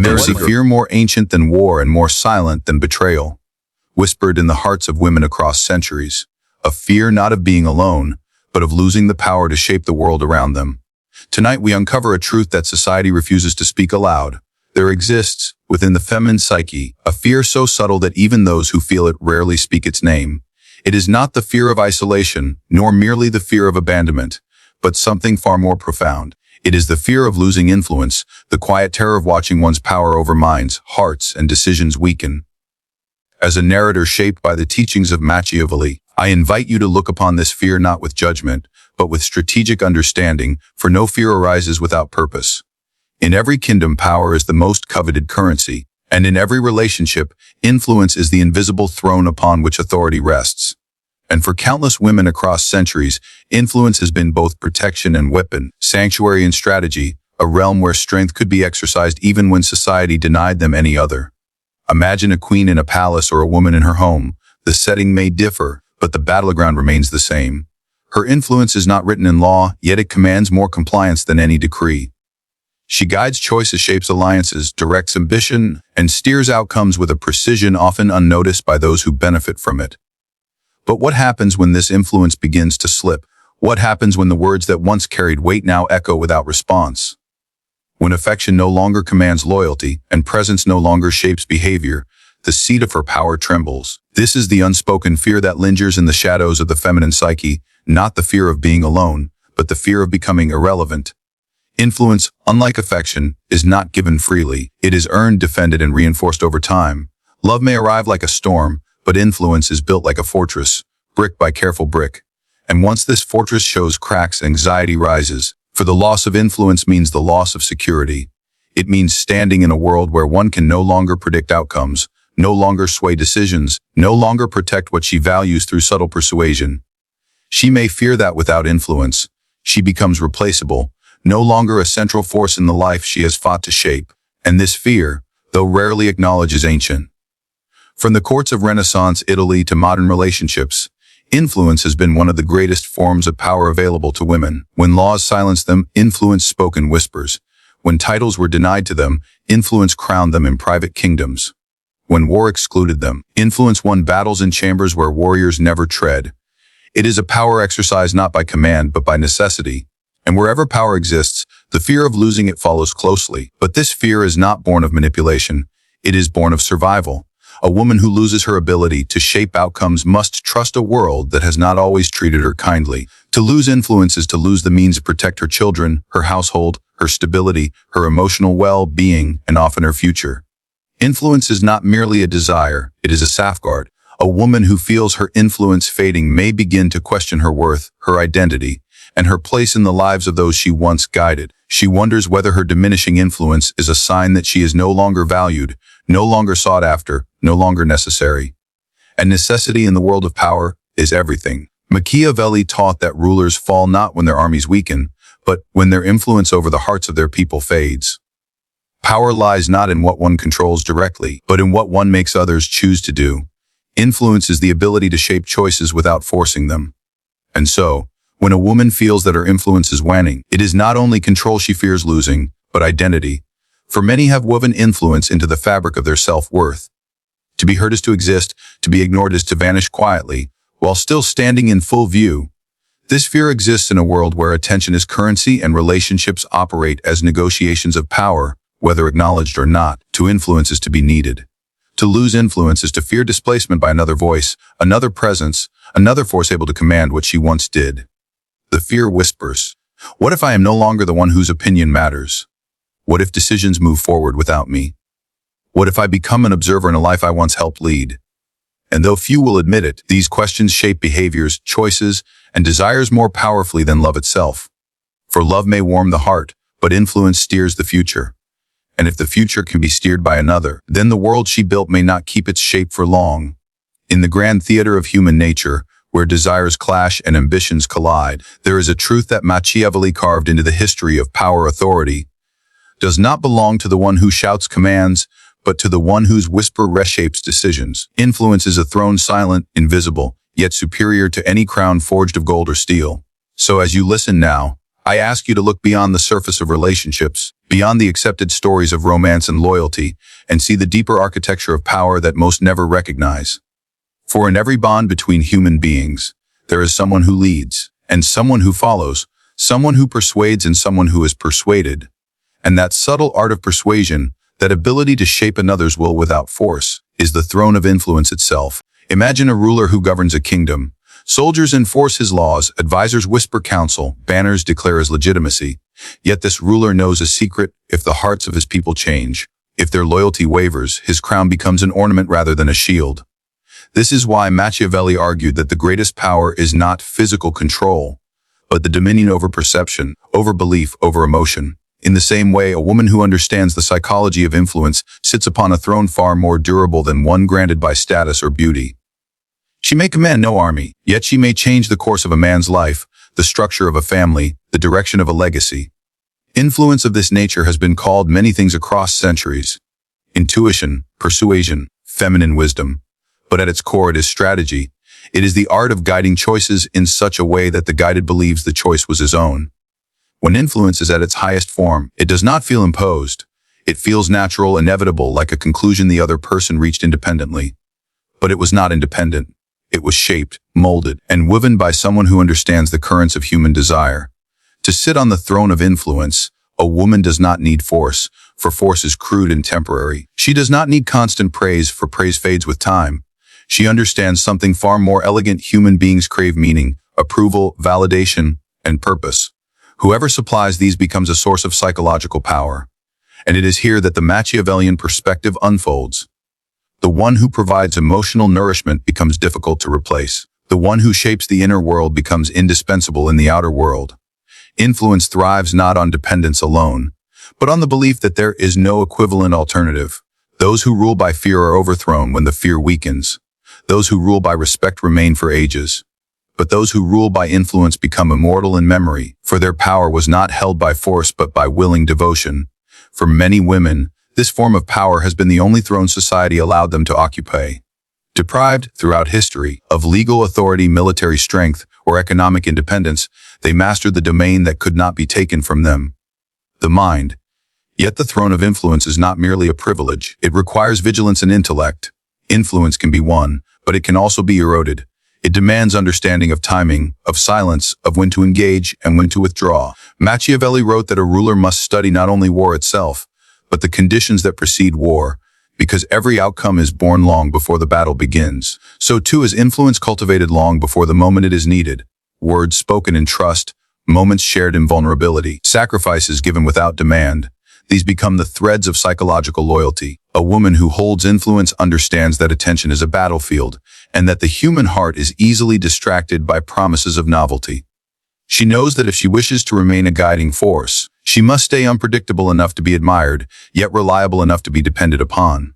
There is a fear more ancient than war and more silent than betrayal, whispered in the hearts of women across centuries. A fear not of being alone, but of losing the power to shape the world around them. Tonight we uncover a truth that society refuses to speak aloud. There exists, within the feminine psyche, a fear so subtle that even those who feel it rarely speak its name. It is not the fear of isolation, nor merely the fear of abandonment, but something far more profound. It is the fear of losing influence, the quiet terror of watching one's power over minds, hearts, and decisions weaken. As a narrator shaped by the teachings of Machiavelli, I invite you to look upon this fear not with judgment, but with strategic understanding, for no fear arises without purpose. In every kingdom, power is the most coveted currency, and in every relationship, influence is the invisible throne upon which authority rests. And for countless women across centuries, influence has been both protection and weapon, sanctuary and strategy, a realm where strength could be exercised even when society denied them any other. Imagine a queen in a palace or a woman in her home. The setting may differ, but the battleground remains the same. Her influence is not written in law, yet it commands more compliance than any decree. She guides choices, shapes alliances, directs ambition, and steers outcomes with a precision often unnoticed by those who benefit from it. But what happens when this influence begins to slip? What happens when the words that once carried weight now echo without response? When affection no longer commands loyalty and presence no longer shapes behavior, the seat of her power trembles. This is the unspoken fear that lingers in the shadows of the feminine psyche, not the fear of being alone, but the fear of becoming irrelevant. Influence, unlike affection, is not given freely. It is earned, defended, and reinforced over time. Love may arrive like a storm, but influence is built like a fortress, brick by careful brick. And once this fortress shows cracks, anxiety rises. For the loss of influence means the loss of security. It means standing in a world where one can no longer predict outcomes, no longer sway decisions, no longer protect what she values through subtle persuasion. She may fear that without influence, she becomes replaceable, no longer a central force in the life she has fought to shape. And this fear, though rarely acknowledged, is ancient. From the courts of Renaissance Italy to modern relationships, influence has been one of the greatest forms of power available to women. When laws silenced them, influence spoke in whispers. When titles were denied to them, influence crowned them in private kingdoms. When war excluded them, influence won battles in chambers where warriors never tread. It is a power exercised not by command but by necessity. And wherever power exists, the fear of losing it follows closely. But this fear is not born of manipulation. It is born of survival. A woman who loses her ability to shape outcomes must trust a world that has not always treated her kindly. To lose influence is to lose the means to protect her children, her household, her stability, her emotional well-being, and often her future. Influence is not merely a desire, it is a safeguard. A woman who feels her influence fading may begin to question her worth, her identity, and her place in the lives of those she once guided. She wonders whether her diminishing influence is a sign that she is no longer valued, no longer sought after, no longer necessary. And necessity in the world of power is everything. Machiavelli taught that rulers fall not when their armies weaken, but when their influence over the hearts of their people fades. Power lies not in what one controls directly, but in what one makes others choose to do. Influence is the ability to shape choices without forcing them. And so, when a woman feels that her influence is waning, it is not only control she fears losing, but identity. For many have woven influence into the fabric of their self-worth. To be heard is to exist, to be ignored is to vanish quietly, while still standing in full view. This fear exists in a world where attention is currency and relationships operate as negotiations of power, whether acknowledged or not. To influence is to be needed. To lose influence is to fear displacement by another voice, another presence, another force able to command what she once did. The fear whispers, what if I am no longer the one whose opinion matters? What if decisions move forward without me? What if I become an observer in a life I once helped lead? And though few will admit it, these questions shape behaviors, choices, and desires more powerfully than love itself. For love may warm the heart, but influence steers the future. And if the future can be steered by another, then the world she built may not keep its shape for long. In the grand theater of human nature, where desires clash and ambitions collide, there is a truth that Machiavelli carved into the history of power. Authority does not belong to the one who shouts commands, but to the one whose whisper reshapes decisions. Influence is a throne silent, invisible, yet superior to any crown forged of gold or steel. So as you listen now, I ask you to look beyond the surface of relationships, beyond the accepted stories of romance and loyalty, and see the deeper architecture of power that most never recognize. For in every bond between human beings, there is someone who leads, and someone who follows, someone who persuades and someone who is persuaded. And that subtle art of persuasion, that ability to shape another's will without force, is the throne of influence itself. Imagine a ruler who governs a kingdom. Soldiers enforce his laws, advisors whisper counsel, banners declare his legitimacy. Yet this ruler knows a secret: if the hearts of his people change, if their loyalty wavers, his crown becomes an ornament rather than a shield. This is why Machiavelli argued that the greatest power is not physical control, but the dominion over perception, over belief, over emotion. In the same way, a woman who understands the psychology of influence sits upon a throne far more durable than one granted by status or beauty. She may command no army, yet she may change the course of a man's life, the structure of a family, the direction of a legacy. Influence of this nature has been called many things across centuries: intuition, persuasion, feminine wisdom. But at its core, it is strategy. It is the art of guiding choices in such a way that the guided believes the choice was his own. When influence is at its highest form, it does not feel imposed. It feels natural, inevitable, like a conclusion the other person reached independently. But it was not independent. It was shaped, molded, and woven by someone who understands the currents of human desire. To sit on the throne of influence, a woman does not need force, for force is crude and temporary. She does not need constant praise, for praise fades with time. She understands something far more elegant. Human beings crave meaning, approval, validation, and purpose. Whoever supplies these becomes a source of psychological power. And it is here that the Machiavellian perspective unfolds. The one who provides emotional nourishment becomes difficult to replace. The one who shapes the inner world becomes indispensable in the outer world. Influence thrives not on dependence alone, but on the belief that there is no equivalent alternative. Those who rule by fear are overthrown when the fear weakens. Those who rule by respect remain for ages. But those who rule by influence become immortal in memory, for their power was not held by force but by willing devotion. For many women, this form of power has been the only throne society allowed them to occupy. Deprived, throughout history, of legal authority, military strength, or economic independence, they mastered the domain that could not be taken from them: the mind. Yet the throne of influence is not merely a privilege. It requires vigilance and intellect. Influence can be won, but it can also be eroded. It demands understanding of timing, of silence, of when to engage and when to withdraw. Machiavelli wrote that a ruler must study not only war itself, but the conditions that precede war, because every outcome is born long before the battle begins. So too is influence cultivated long before the moment it is needed. Words spoken in trust, moments shared in vulnerability, sacrifices given without demand. These become the threads of psychological loyalty. A woman who holds influence understands that attention is a battlefield, and that the human heart is easily distracted by promises of novelty. She knows that if she wishes to remain a guiding force, she must stay unpredictable enough to be admired, yet reliable enough to be depended upon.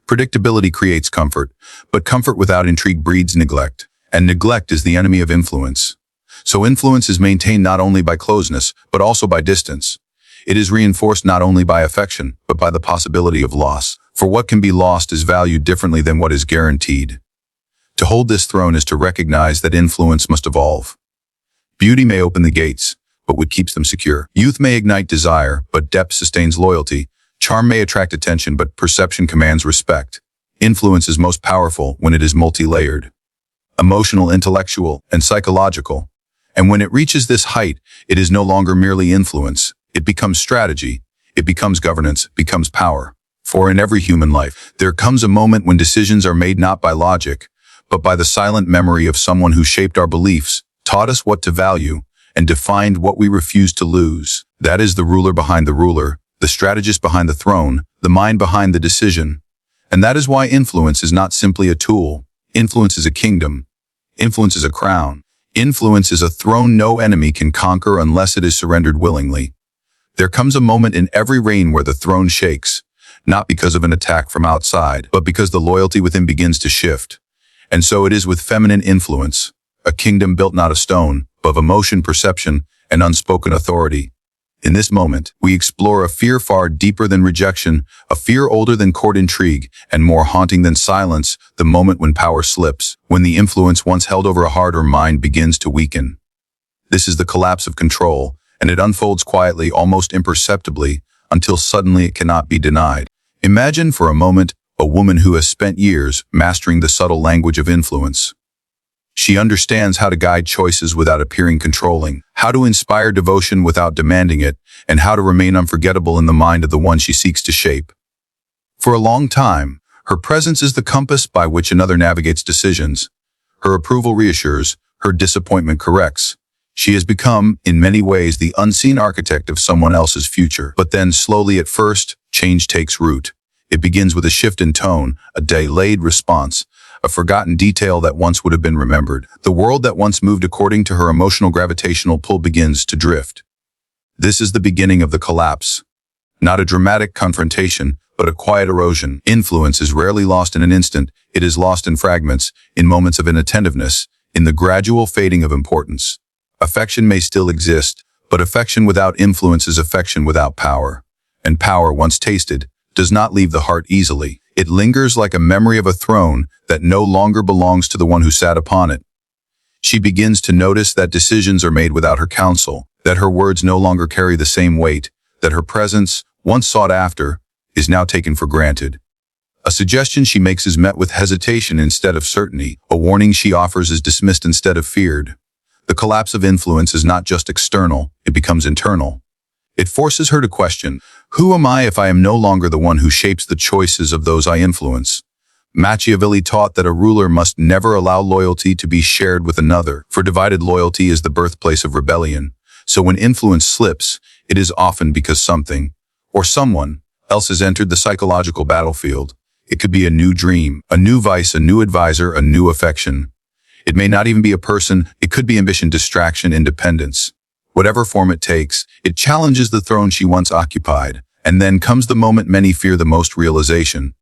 Predictability creates comfort, but comfort without intrigue breeds neglect, and neglect is the enemy of influence. So influence is maintained not only by closeness, but also by distance. It is reinforced not only by affection, but by the possibility of loss. For what can be lost is valued differently than what is guaranteed. To hold this throne is to recognize that influence must evolve. Beauty may open the gates, but what keeps them secure? Youth may ignite desire, but depth sustains loyalty. Charm may attract attention, but perception commands respect. Influence is most powerful when it is multi-layered, emotional, intellectual, and psychological. And when it reaches this height, it is no longer merely influence. It becomes strategy, it becomes governance, becomes power. For in every human life, there comes a moment when decisions are made not by logic, but by the silent memory of someone who shaped our beliefs, taught us what to value, and defined what we refuse to lose. That is the ruler behind the ruler, the strategist behind the throne, the mind behind the decision. And that is why influence is not simply a tool. Influence is a kingdom. Influence is a crown. Influence is a throne no enemy can conquer unless it is surrendered willingly. There comes a moment in every reign where the throne shakes, not because of an attack from outside, but because the loyalty within begins to shift. And so it is with feminine influence, a kingdom built not of stone, but of emotion, perception, and unspoken authority. In this moment, we explore a fear far deeper than rejection, a fear older than court intrigue, and more haunting than silence, the moment when power slips, when the influence once held over a heart or mind begins to weaken. This is the collapse of control, and it unfolds quietly, almost imperceptibly, until suddenly it cannot be denied. Imagine for a moment a woman who has spent years mastering the subtle language of influence. She understands how to guide choices without appearing controlling, how to inspire devotion without demanding it, and how to remain unforgettable in the mind of the one she seeks to shape. For a long time, her presence is the compass by which another navigates decisions. Her approval reassures, her disappointment corrects. She has become, in many ways, the unseen architect of someone else's future. But then, slowly at first, change takes root. It begins with a shift in tone, a delayed response, a forgotten detail that once would have been remembered. The world that once moved according to her emotional gravitational pull begins to drift. This is the beginning of the collapse. Not a dramatic confrontation, but a quiet erosion. Influence is rarely lost in an instant. It is lost in fragments, in moments of inattentiveness, in the gradual fading of importance. Affection may still exist, but affection without influence is affection without power. And power, once tasted, does not leave the heart easily. It lingers like a memory of a throne that no longer belongs to the one who sat upon it. She begins to notice that decisions are made without her counsel, that her words no longer carry the same weight, that her presence, once sought after, is now taken for granted. A suggestion she makes is met with hesitation instead of certainty. A warning she offers is dismissed instead of feared. The collapse of influence is not just external, it becomes internal. It forces her to question, who am I if I am no longer the one who shapes the choices of those I influence? Machiavelli taught that a ruler must never allow loyalty to be shared with another, for divided loyalty is the birthplace of rebellion. So when influence slips, it is often because something, or someone, else has entered the psychological battlefield. It could be a new dream, a new vice, a new advisor, a new affection. It may not even be a person, it could be ambition, distraction, independence. Whatever form it takes, it challenges the throne she once occupied. And then comes the moment many fear the most, realization.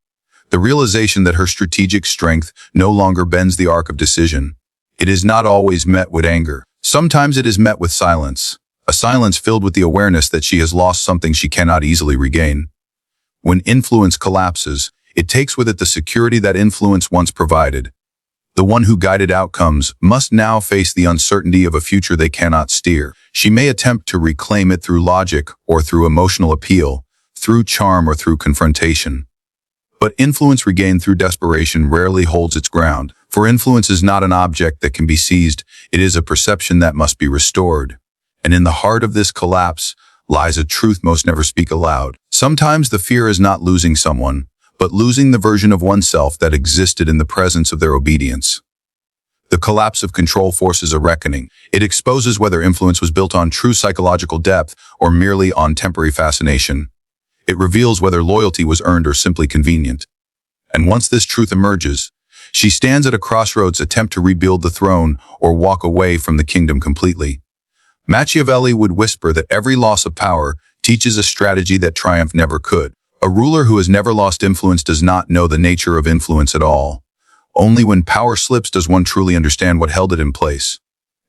The realization that her strategic strength no longer bends the arc of decision. It is not always met with anger. Sometimes it is met with silence. A silence filled with the awareness that she has lost something she cannot easily regain. When influence collapses, it takes with it the security that influence once provided. The one who guided outcomes must now face the uncertainty of a future they cannot steer. She may attempt to reclaim it through logic or through emotional appeal, through charm or through confrontation. But influence regained through desperation rarely holds its ground, for influence is not an object that can be seized, it is a perception that must be restored. And in the heart of this collapse lies a truth most never speak aloud. Sometimes the fear is not losing someone, but losing the version of oneself that existed in the presence of their obedience. The collapse of control forces a reckoning. It exposes whether influence was built on true psychological depth or merely on temporary fascination. It reveals whether loyalty was earned or simply convenient. And once this truth emerges, she stands at a crossroads, attempt to rebuild the throne or walk away from the kingdom completely. Machiavelli would whisper that every loss of power teaches a strategy that triumph never could. A ruler who has never lost influence does not know the nature of influence at all. Only when power slips does one truly understand what held it in place.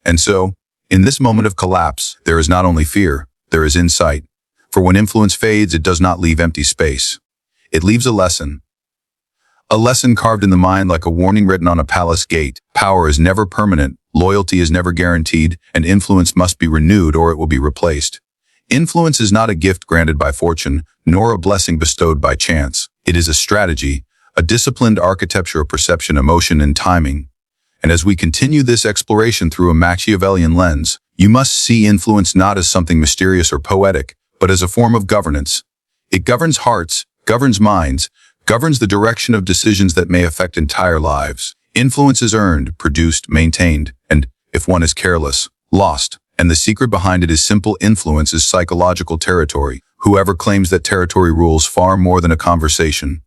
And so, in this moment of collapse, there is not only fear, there is insight. For when influence fades, it does not leave empty space. It leaves a lesson. A lesson carved in the mind like a warning written on a palace gate. Power is never permanent, loyalty is never guaranteed, and influence must be renewed or it will be replaced. Influence is not a gift granted by fortune, nor a blessing bestowed by chance. It is a strategy, a disciplined architecture of perception, emotion, and timing. And as we continue this exploration through a Machiavellian lens, you must see influence not as something mysterious or poetic, but as a form of governance. It governs hearts, governs minds, governs the direction of decisions that may affect entire lives. Influence is earned, produced, maintained, and, if one is careless, lost. And the secret behind it is simple: influence is psychological territory. Whoever claims that territory rules far more than a conversation.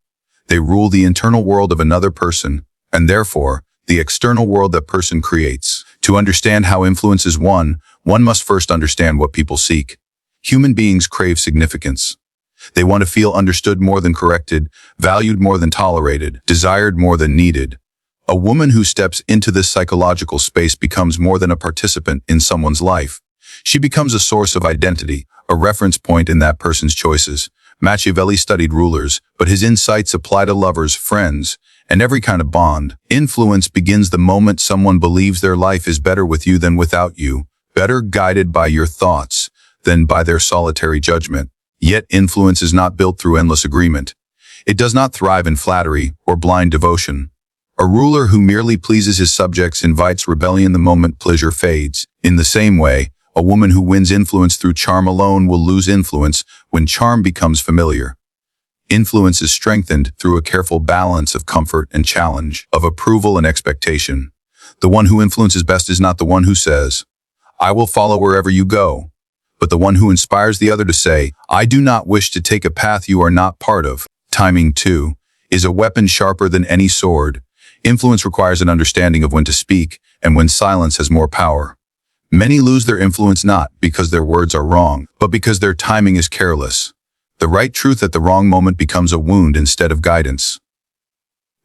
They rule the internal world of another person, and therefore, the external world that person creates. To understand how influence is won, one must first understand what people seek. Human beings crave significance. They want to feel understood more than corrected, valued more than tolerated, desired more than needed. A woman who steps into this psychological space becomes more than a participant in someone's life. She becomes a source of identity, a reference point in that person's choices. Machiavelli studied rulers, but his insights apply to lovers, friends, and every kind of bond. Influence begins the moment someone believes their life is better with you than without you, better guided by your thoughts than by their solitary judgment. Yet influence is not built through endless agreement. It does not thrive in flattery or blind devotion. A ruler who merely pleases his subjects invites rebellion the moment pleasure fades. In the same way, a woman who wins influence through charm alone will lose influence when charm becomes familiar. Influence is strengthened through a careful balance of comfort and challenge, of approval and expectation. The one who influences best is not the one who says, "I will follow wherever you go," but the one who inspires the other to say, "I do not wish to take a path you are not part of." Timing, too, is a weapon sharper than any sword. Influence requires an understanding of when to speak and when silence has more power. Many lose their influence not because their words are wrong, but because their timing is careless. The right truth at the wrong moment becomes a wound instead of guidance.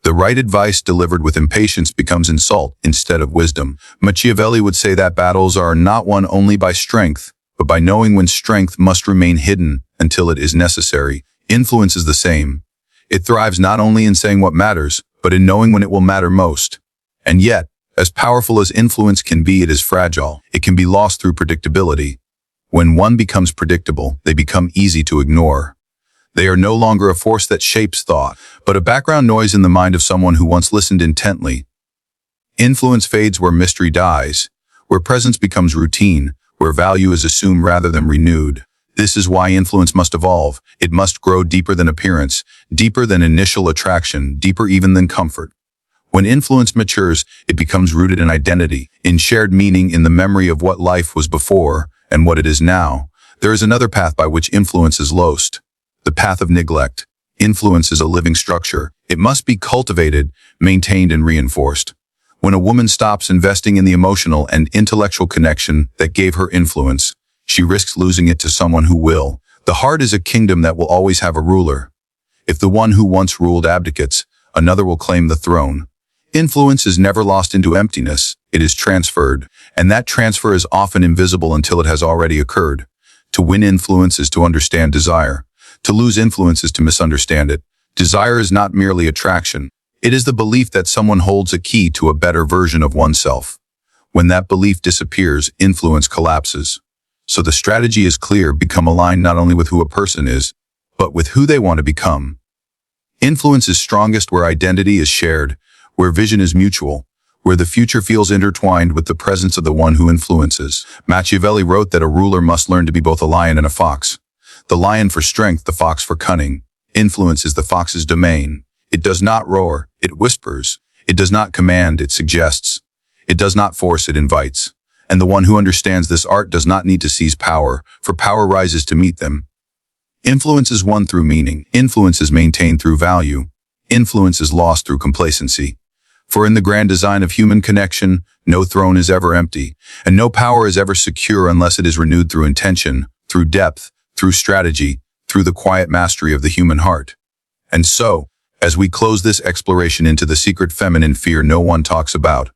The right advice delivered with impatience becomes insult instead of wisdom. Machiavelli would say that battles are not won only by strength, but by knowing when strength must remain hidden until it is necessary. Influence is the same. It thrives not only in saying what matters, but in knowing when it will matter most. And yet, as powerful as influence can be, it is fragile. It can be lost through predictability. When one becomes predictable, they become easy to ignore. They are no longer a force that shapes thought, but a background noise in the mind of someone who once listened intently. Influence fades where mystery dies, where presence becomes routine, where value is assumed rather than renewed. This is why influence must evolve. It must grow deeper than appearance, deeper than initial attraction, deeper even than comfort. When influence matures, it becomes rooted in identity, in shared meaning, in the memory of what life was before and what it is now. There is another path by which influence is lost, the path of neglect. Influence is a living structure. It must be cultivated, maintained, and reinforced. When a woman stops investing in the emotional and intellectual connection that gave her influence, she risks losing it to someone who will. The heart is a kingdom that will always have a ruler. If the one who once ruled abdicates, another will claim the throne. Influence is never lost into emptiness. It is transferred, and that transfer is often invisible until it has already occurred. To win influence is to understand desire. To lose influence is to misunderstand it. Desire is not merely attraction. It is the belief that someone holds a key to a better version of oneself. When that belief disappears, influence collapses. So the strategy is clear: become aligned not only with who a person is, but with who they want to become. Influence is strongest where identity is shared, where vision is mutual, where the future feels intertwined with the presence of the one who influences. Machiavelli wrote that a ruler must learn to be both a lion and a fox. The lion for strength, the fox for cunning. Influence is the fox's domain. It does not roar, it whispers. It does not command, it suggests. It does not force, it invites. And the one who understands this art does not need to seize power, for power rises to meet them. Influence is won through meaning. Influence is maintained through value. Influence is lost through complacency. For in the grand design of human connection, no throne is ever empty, and no power is ever secure unless it is renewed through intention, through depth, through strategy, through the quiet mastery of the human heart. And so, as we close this exploration into the secret feminine fear no one talks about,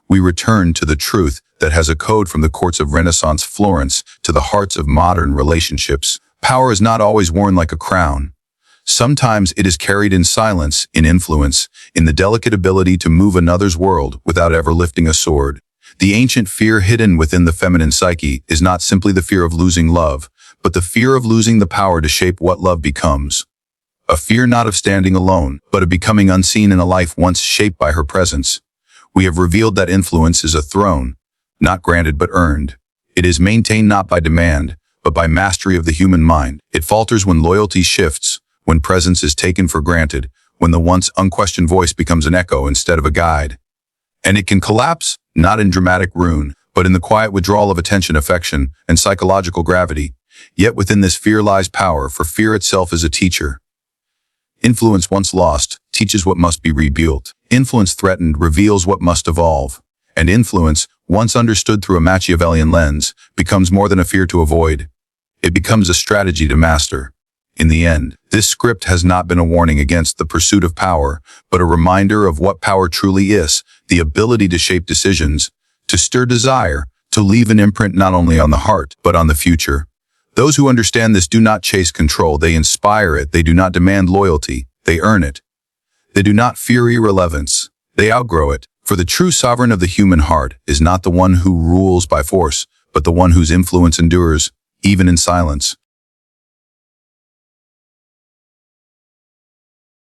we return to the truth that has a code from the courts of Renaissance Florence to the hearts of modern relationships. Power is not always worn like a crown. Sometimes it is carried in silence, in influence, in the delicate ability to move another's world without ever lifting a sword. The ancient fear hidden within the feminine psyche is not simply the fear of losing love, but the fear of losing the power to shape what love becomes. A fear not of standing alone, but of becoming unseen in a life once shaped by her presence. We have revealed that influence is a throne, not granted but earned. It is maintained not by demand, but by mastery of the human mind. It falters when loyalty shifts, when presence is taken for granted, when the once unquestioned voice becomes an echo instead of a guide. And it can collapse, not in dramatic ruin, but in the quiet withdrawal of attention, affection, and psychological gravity. Yet within this fear lies power, for fear itself is a teacher. Influence once lost teaches what must be rebuilt. Influence threatened reveals what must evolve. And influence, once understood through a Machiavellian lens, becomes more than a fear to avoid. It becomes a strategy to master. In the end, this script has not been a warning against the pursuit of power, but a reminder of what power truly is: the ability to shape decisions, to stir desire, to leave an imprint not only on the heart, but on the future. Those who understand this do not chase control, they inspire it. They do not demand loyalty, they earn it. They do not fear irrelevance, they outgrow it. For the true sovereign of the human heart is not the one who rules by force, but the one whose influence endures, even in silence.